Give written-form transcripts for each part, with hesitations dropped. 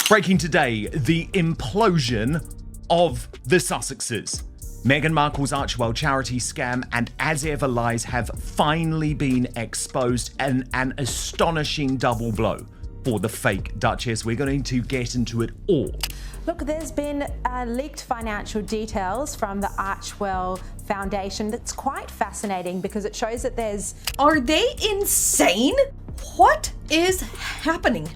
Breaking today, the implosion of the Sussexes. Meghan Markle's Archewell charity scam and as ever lies have finally been exposed, and an astonishing double blow for the fake Duchess. We're going to get into it all. Look, there's been leaked financial details from the Archewell Foundation that's quite fascinating because it shows that there's... Are they insane? What is happening?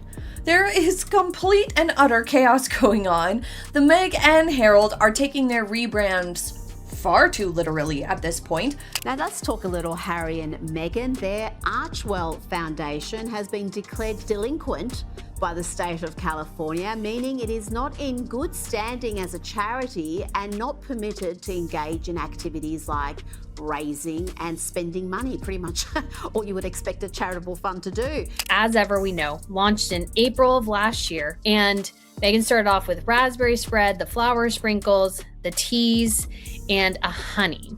There is complete and utter chaos going on. The Meg and Harold are taking their rebrands far too literally at this point. Now let's talk a little Harry and Meghan. Their Archewell Foundation has been declared delinquent by the state of California, meaning it is not in good standing as a charity and not permitted to engage in activities like raising and spending money, pretty much all you would expect a charitable fund to do. As ever, we know, launched in April of last year, and Meghan started off with raspberry spread, the flower sprinkles, the teas, and a honey.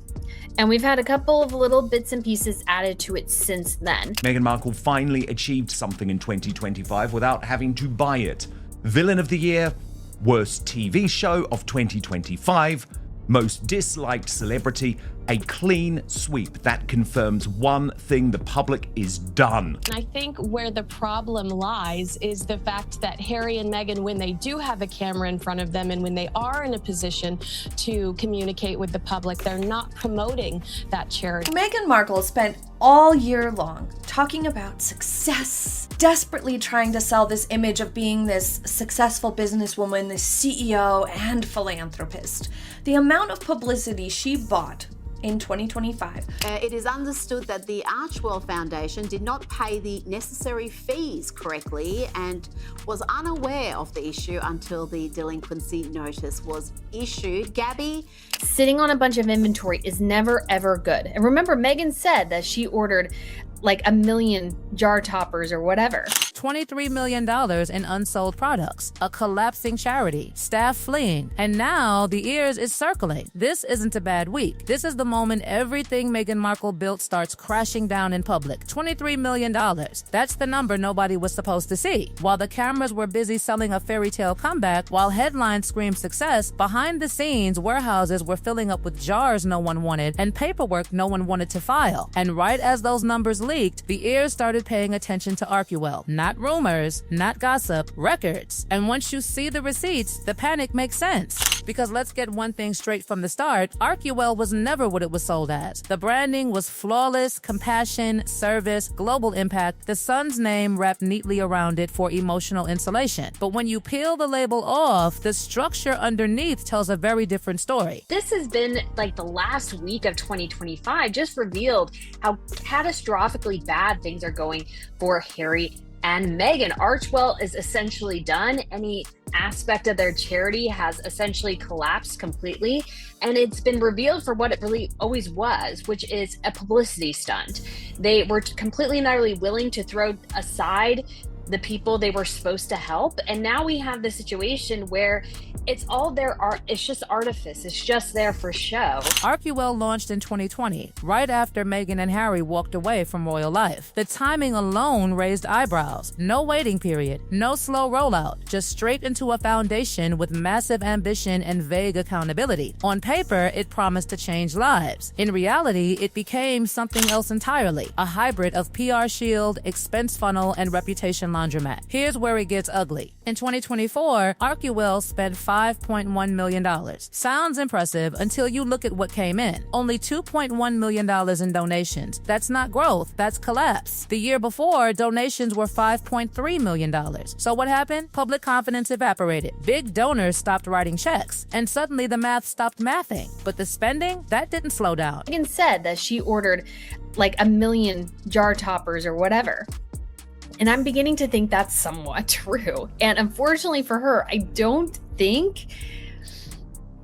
And we've had a couple of little bits and pieces added to it since then. Meghan Markle finally achieved something in 2025 without having to buy it. Villain of the Year, Worst TV Show of 2025, Most Disliked Celebrity, a clean sweep that confirms one thing: the public is done. I think where the problem lies is the fact that Harry and Meghan, when they do have a camera in front of them and when they are in a position to communicate with the public, they're not promoting that charity. Meghan Markle spent all year long talking about success, desperately trying to sell this image of being this successful businesswoman, this CEO and philanthropist. The amount of publicity she bought in 2025. It is understood that the Archewell Foundation did not pay the necessary fees correctly and was unaware of the issue until the delinquency notice was issued. Gabby? Sitting on a bunch of inventory is never, ever good. And remember, Meghan said that she ordered like 1 million jar toppers or whatever. $23 million in unsold products, a collapsing charity, staff fleeing, and now the ears is circling. This isn't a bad week. This is the moment everything Meghan Markle built starts crashing down in public. $23 million. That's the number nobody was supposed to see. While the cameras were busy selling a fairy tale comeback, while headlines screamed success, behind the scenes, warehouses were filling up with jars no one wanted and paperwork no one wanted to file. And right as those numbers leaked, the ears started paying attention to Archewell. Not rumors, not gossip, records. And once you see the receipts, the panic makes sense. Because let's get one thing straight from the start, Archewell was never what it was sold as. The branding was flawless, compassion, service, global impact, the son's name wrapped neatly around it for emotional insulation. But when you peel the label off, the structure underneath tells a very different story. This has been like the last week of 2025 just revealed how catastrophically bad things are going for Harry and Meghan. Archewell is essentially done. Any aspect of their charity has essentially collapsed completely, and it's been revealed for what it really always was, which is a publicity stunt. They were completely and utterly willing to throw aside the people they were supposed to help, and now we have the situation where it's all their art. It's just artifice. It's just there for show. Archewell launched in 2020, right after Meghan and Harry walked away from royal life. The timing alone raised eyebrows. No waiting period, no slow rollout, just straight into a foundation with massive ambition and vague accountability. On paper, it promised to change lives. In reality, it became something else entirely, a hybrid of PR shield, expense funnel, and reputation laundromat. Here's where it gets ugly. In 2024, Archewell spent $5.1 million. Sounds impressive until you look at what came in. Only $2.1 million in donations. That's not growth, that's collapse. The year before, donations were $5.3 million. So what happened? Public confidence evaporated. Big donors stopped writing checks, and suddenly the math stopped mathing. But the spending, that didn't slow down. Meghan said that she ordered like 1 million jar toppers or whatever. And I'm beginning to think that's somewhat true. And unfortunately for her, I don't think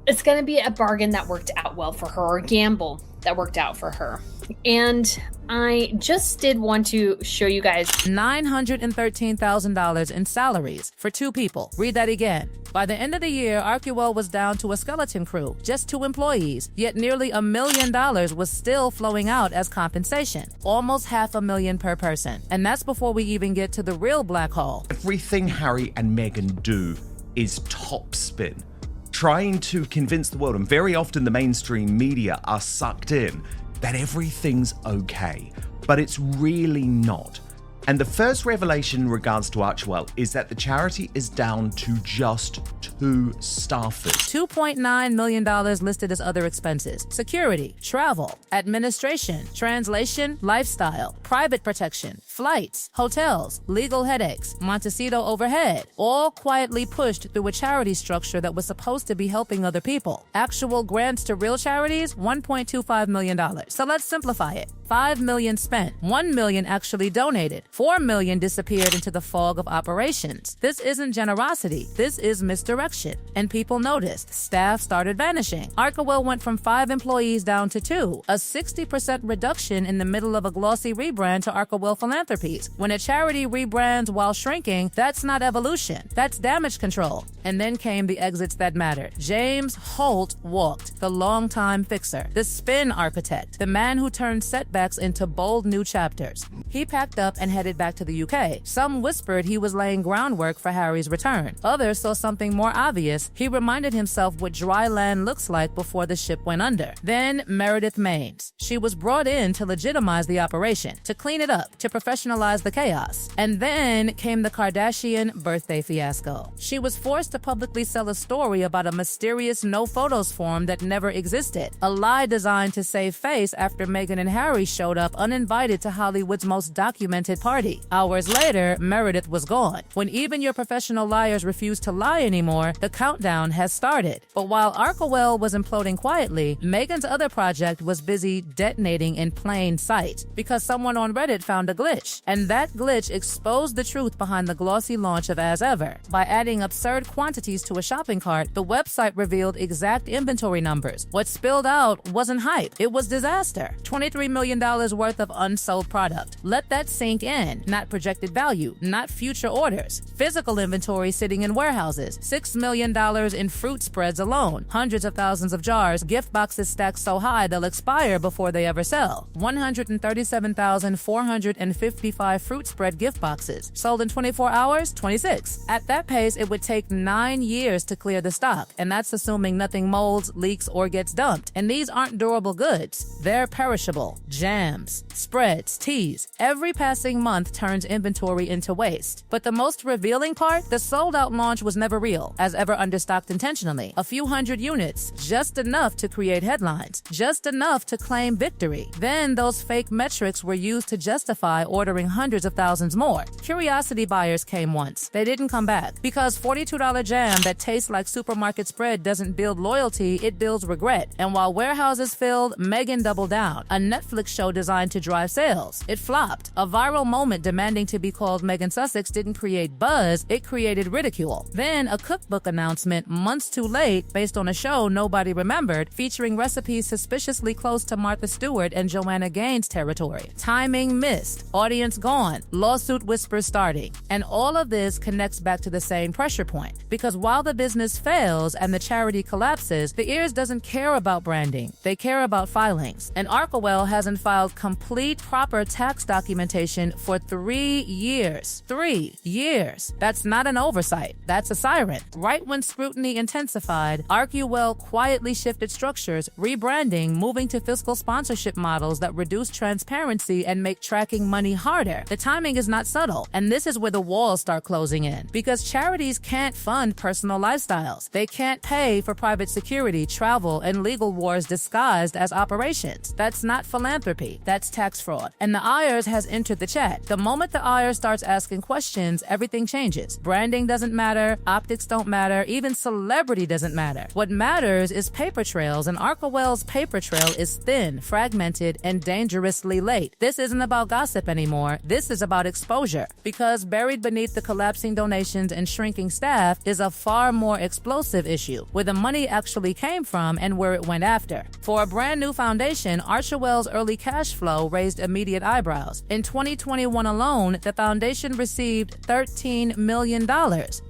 it's going to be a bargain that worked out well for her, or a gamble that worked out for her. And I just did want to show you guys $913,000 in salaries for 2 people. Read that again. By the end of the year, Archewell was down to a skeleton crew, just 2 employees, yet nearly $1 million was still flowing out as compensation, almost $500,000 per person. And that's before we even get to the real black hole. Everything Harry and Meghan do is topspin, trying to convince the world, and very often the mainstream media are sucked in, that everything's okay, but it's really not. And the first revelation in regards to Archewell is that the charity is down to just 2 staffers. $2.9 million listed as other expenses: security, travel, administration, translation, lifestyle, private protection, flights, hotels, legal headaches, Montecito overhead, all quietly pushed through a charity structure that was supposed to be helping other people. Actual grants to real charities, $1.25 million. So let's simplify it. $5 million spent, $1 million actually donated, $4 million disappeared into the fog of operations. This isn't generosity, this is misdirection. And people noticed, staff started vanishing. Archewell went from 5 employees down to 2, a 60% reduction in the middle of a glossy rebrand to Archewell Philanthropies. When a charity rebrands while shrinking, that's not evolution, that's damage control. And then came the exits that mattered. James Holt walked, the longtime fixer, the spin architect, the man who turned setbacks into bold new chapters. He packed up and headed back to the UK. Some whispered he was laying groundwork for Harry's return. Others saw something more obvious. He reminded himself what dry land looks like before the ship went under. Then Meredith Maines. She was brought in to legitimize the operation, to clean it up, to professionalize the chaos. And then came the Kardashian birthday fiasco. She was forced to publicly sell a story about a mysterious no photos form that never existed, a lie designed to save face after Meghan and Harry showed up uninvited to Hollywood's most documented party. Hours later, Meredith was gone. When even your professional liars refuse to lie anymore, the countdown has started. But while Archewell was imploding quietly, Meghan's other project was busy detonating in plain sight because someone on Reddit found a glitch. And that glitch exposed the truth behind the glossy launch of As Ever. By adding absurd quantities to a shopping cart, the website revealed exact inventory numbers. What spilled out wasn't hype, it was disaster. $23 million worth of unsold product. Let that sink in. Not projected value, not future orders. Physical inventory sitting in warehouses. $6 million in fruit spreads alone. Hundreds of thousands of jars, gift boxes stacked so high they'll expire before they ever sell. 137,455 fruit spread gift boxes. Sold in 24 hours? 26. At that pace, it would take 9 years to clear the stock, and that's assuming nothing molds, leaks, or gets dumped. And these aren't durable goods. They're perishable. Jams, spreads, teas. Every passing month turns inventory into waste. But the most revealing part, the sold-out launch was never real, As Ever understocked intentionally. A few hundred units, just enough to create headlines, just enough to claim victory. Then those fake metrics were used to justify ordering hundreds of thousands more. Curiosity buyers came once. They didn't come back. Because $42 jam that tastes like supermarket spread doesn't build loyalty, it builds regret. And while warehouses filled, Meghan doubled down. A Netflix show designed to drive sales. It flopped. A viral moment demanding to be called Meghan Sussex didn't create buzz, it created ridicule. Then a cookbook announcement months too late based on a show nobody remembered, featuring recipes suspiciously close to Martha Stewart and Joanna Gaines territory. Timing missed. Audience gone. Lawsuit whispers starting. And all of this connects back to the same pressure point. Because while the business fails and the charity collapses, the ears doesn't care about branding. They care about filings. And Archewell hasn't filed complete proper tax documentation for 3 years. 3 years. That's not an oversight. That's a siren. Right when scrutiny intensified, Archewell quietly shifted structures, rebranding, moving to fiscal sponsorship models that reduce transparency and make tracking money harder. The timing is not subtle, and this is where the walls start closing in. Because charities can't fund personal lifestyles. They can't pay for private security, travel, and legal wars disguised as operations. That's not philanthropy. That's tax fraud. And the IRS has entered the chat. The moment the IRS starts asking questions, everything changes. Branding doesn't matter, optics don't matter, even celebrity doesn't matter. What matters is paper trails, and Archewell's paper trail is thin, fragmented, and dangerously late. This isn't about gossip anymore. anymore. This is about exposure. Because buried beneath the collapsing donations and shrinking staff is a far more explosive issue, where the money actually came from and where it went after. For a brand new foundation, Archewell's early cash flow raised immediate eyebrows. In 2021 alone, the foundation received $13 million.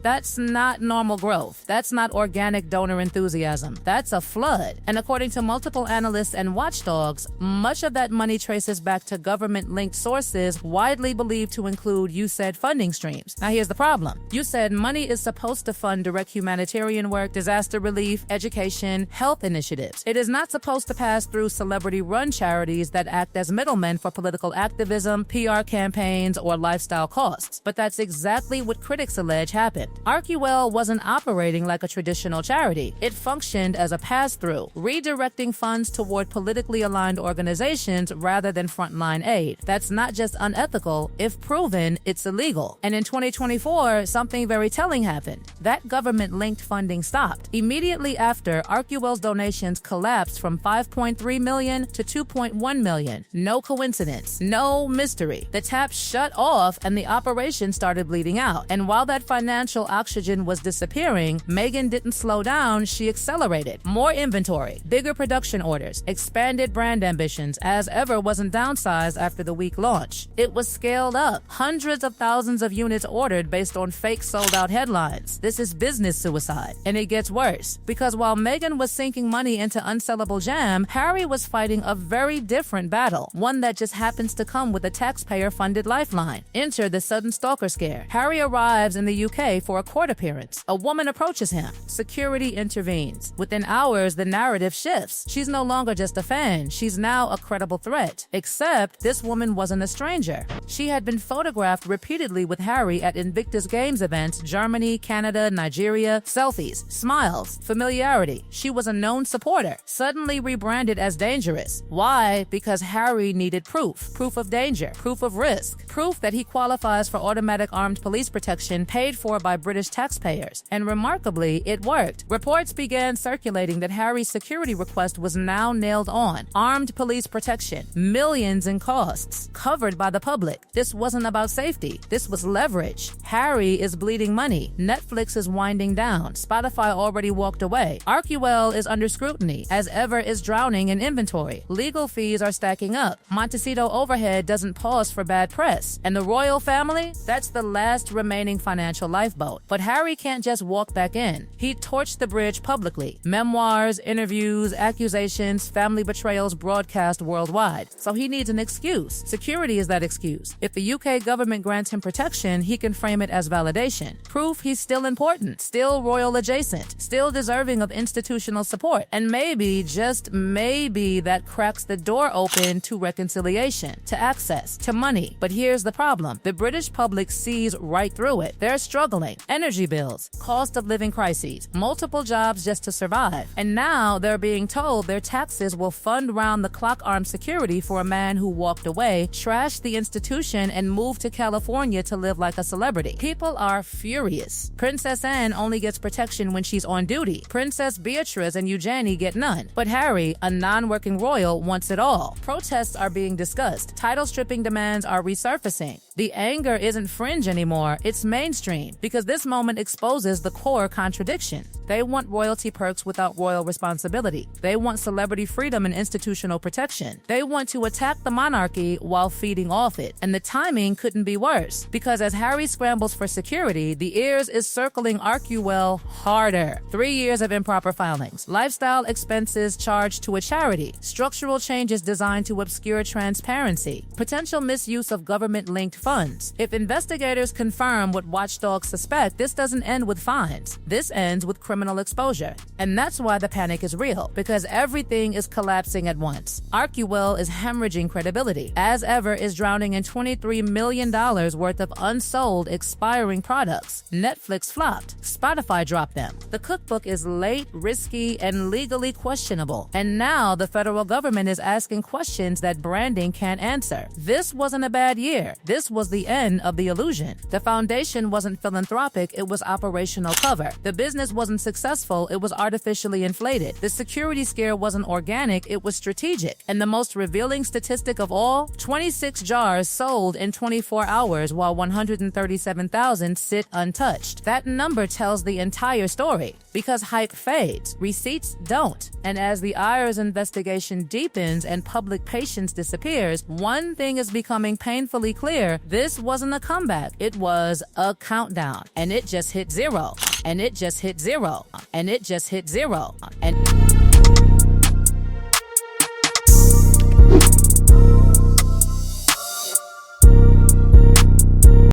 That's not normal growth. That's not organic donor enthusiasm. That's a flood. And according to multiple analysts and watchdogs, much of that money traces back to government-linked sources widely believed to include USAID funding streams. Now here's the problem. USAID money is supposed to fund direct humanitarian work, disaster relief, education, health initiatives. It is not supposed to pass through celebrity-run charities that act as middlemen for political activism, PR campaigns, or lifestyle costs. But that's exactly what critics allege happened. Archewell wasn't operating like a traditional charity. It functioned as a pass-through, redirecting funds toward politically aligned organizations rather than frontline aid. That's not just unethical. If proven, it's illegal. And in 2024, something very telling happened. That government-linked funding stopped. Immediately after, Archewell's donations collapsed from $5.3 million to $2.1 million. No coincidence. No mystery. The tap shut off and the operation started bleeding out. And while that financial oxygen was disappearing, Meghan didn't slow down, she accelerated. More inventory, bigger production orders, expanded brand ambitions, as ever wasn't downsized after the week launch. It was scaled up. Hundreds of thousands of units ordered based on fake sold-out headlines. This is business suicide. And it gets worse, because while Meghan was sinking money into unsellable jam, Harry was fighting a very different battle, one that just happens to come with a taxpayer-funded lifeline. Enter the sudden stalker scare. Harry arrives in the UK for a court appearance. A woman approaches him. Security intervenes. Within hours, the narrative shifts. She's no longer just a fan. She's now a credible threat. Except this woman wasn't a stranger. She had been photographed repeatedly with Harry at Invictus Games events, Germany, Canada, Nigeria. Selfies, smiles, familiarity. She was a known supporter, suddenly rebranded as dangerous. Why? Because Harry needed proof. Proof of danger, proof of risk, proof that he qualifies for automatic armed police protection paid for by British taxpayers. And remarkably, it worked. Reports began circulating that Harry's security request was now nailed on. Armed police protection, millions in costs, covered by the public. This wasn't about safety. This was leverage. Harry is bleeding money. Netflix is winding down. Spotify already walked away. Archewell is under scrutiny, as ever is drowning in inventory. Legal fees are stacking up. Montecito overhead doesn't pause for bad press. And the royal family? That's the last remaining financial lifeboat. But Harry can't just walk back in. He torched the bridge publicly. Memoirs, interviews, accusations, family betrayals broadcast worldwide. So he needs an excuse. Security is that excuse. If the UK government grants him protection, he can frame it as validation. Proof he's still important, still royal adjacent, still deserving of institutional support. And maybe, just maybe, that cracks the door open to reconciliation, to access, to money. But here's the problem. The British public sees right through it. They're struggling. Energy bills, cost of living crises, multiple jobs just to survive. And now they're being told their taxes will fund round-the-clock armed security for a man who walked away, trashed the institution, and moved to California to live like a celebrity. People are furious. Princess Anne only gets protection when she's on duty. Princess Beatrice and Eugenie get none. But Harry, a non-working royal, wants it all. Protests are being discussed. Title stripping demands are resurfacing. The anger isn't fringe anymore, it's mainstream, because this moment exposes the core contradiction. They want royalty perks without royal responsibility. They want celebrity freedom and institutional protection. They want to attack the monarchy while feeding off it. And the timing couldn't be worse, because as Harry scrambles for security, the ears is circling Archewell harder. 3 years of improper filings, lifestyle expenses charged to a charity, structural changes designed to obscure transparency, potential misuse of government-linked funds. If investigators confirm what watchdogs suspect, this doesn't end with fines. This ends with criminal exposure. And that's why the panic is real, because everything is collapsing at once. Archewell is hemorrhaging credibility. As ever is drowning in $23 million worth of unsold, expiring products. Netflix flopped. Spotify dropped them. The cookbook is late, risky, and legally questionable. And now the federal government is asking questions that branding can't answer. This wasn't a bad year. This was the end of the illusion. The foundation wasn't philanthropic, it was operational cover. The business wasn't successful, it was artificially inflated. The security scare wasn't organic, it was strategic. And the most revealing statistic of all, 26 jars sold in 24 hours while 137,000 sit untouched. That number tells the entire story. Because hype fades, receipts don't. And as the IRS investigation deepens and public patience disappears, one thing is becoming painfully clear. This wasn't a comeback. It was a countdown. And it just hit zero. And it just hit zero. And it just hit zero. And